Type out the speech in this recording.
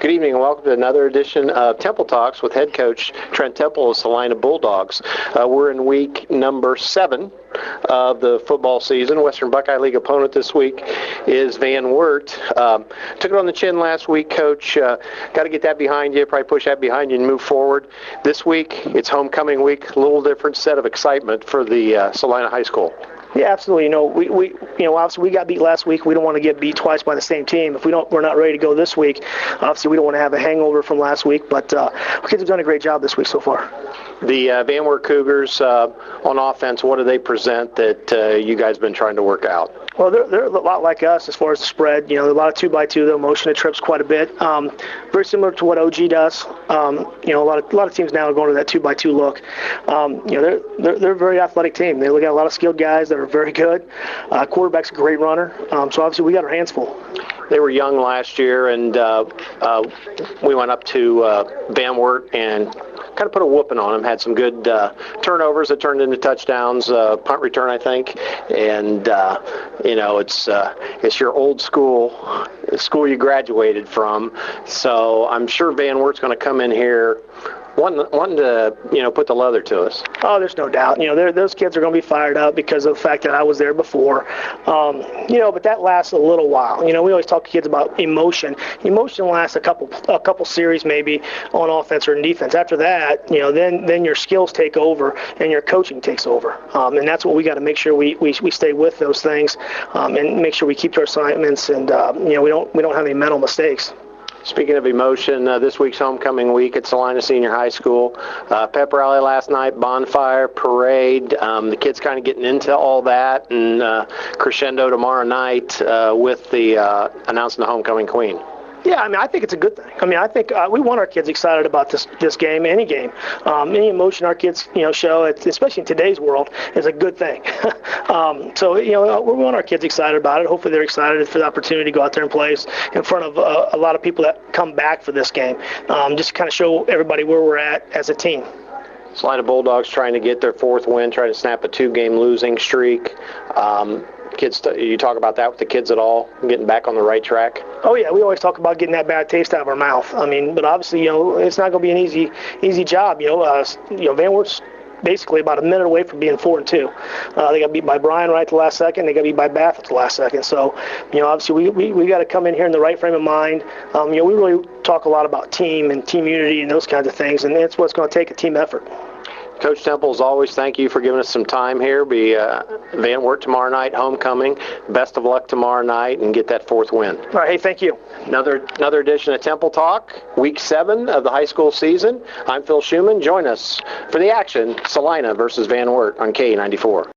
Good evening and welcome to another edition of Temple Talks with head coach Trent of Celina Bulldogs. We're in week number 7 of the football season. Western Buckeye League opponent this week is Wert. Took it on the chin last week, Coach. Got to get that behind you, probably push that behind you and move forward. This week, it's homecoming week, a little different set of excitement for the Celina High School. Yeah, absolutely. Obviously we got beat last week. We don't want to get beat twice by the same team. If we're not ready to go this week, obviously we don't want to have a hangover from last week. But our kids have done a great job this week so far. The Wert Cougars on offense, what do they present that you guys have been trying to work out? Well, they're a lot like us as far as the spread. A lot of 2x2. They'll motion the trips quite a bit. Very similar to what OG does. A lot of teams now are going to that 2x2 look. They're a very athletic team. They look at a lot of skilled guys that are very good. Quarterback's a great runner. So obviously we got our hands full. They were young last year, and we went up to Wert and kind of put a whooping on them. Had some good turnovers that turned into touchdowns, punt return, I think. And it's your old school you graduated from. So I'm sure Wert's going to come in here wanting to put the leather to us. Oh, there's no doubt. Those kids are going to be fired up because of the fact that I was there before. But that lasts a little while. We always talk to kids about emotion. Emotion lasts a couple series maybe on offense or in defense. After that, then your skills take over and your coaching takes over. And that's what we got to make sure we stay with those things and make sure we keep to our assignments and we don't have any mental mistakes. Speaking of emotion, this week's homecoming week at Celina Senior High School. Pep rally last night, bonfire, parade. The kids kind of getting into all that, and crescendo tomorrow night with the announcing the homecoming queen. Yeah, I think it's a good thing. I think we want our kids excited about this game, any game. Any emotion our kids, show, especially in today's world, is a good thing. So we want our kids excited about it. Hopefully they're excited for the opportunity to go out there and play in front of a lot of people that come back for this game, just to kind of show everybody where we're at as a team. Celina Bulldogs trying to get their 4th win, trying to snap a 2-game losing streak. Kids, you talk about that with the kids at all, getting back on the right track? Oh yeah, we always talk about getting that bad taste out of our mouth. But obviously, it's not going to be an easy job. Wert's basically about a minute away from being 4-2. They got beat by Bryan right at the last second. They got beat by Bath at the last second. So, obviously we got to come in here in the right frame of mind. We really talk a lot about team and team unity and those kinds of things, and that's what's going to take, a team effort. Coach Temple, as always, thank you for giving us some time here. Be Wert tomorrow night, homecoming. Best of luck tomorrow night and get that 4th win. All right, hey, thank you. Another edition of Temple Talk, week 7 of the high school season. I'm Phil Schumann. Join us for the action, Celina versus Wert on K94.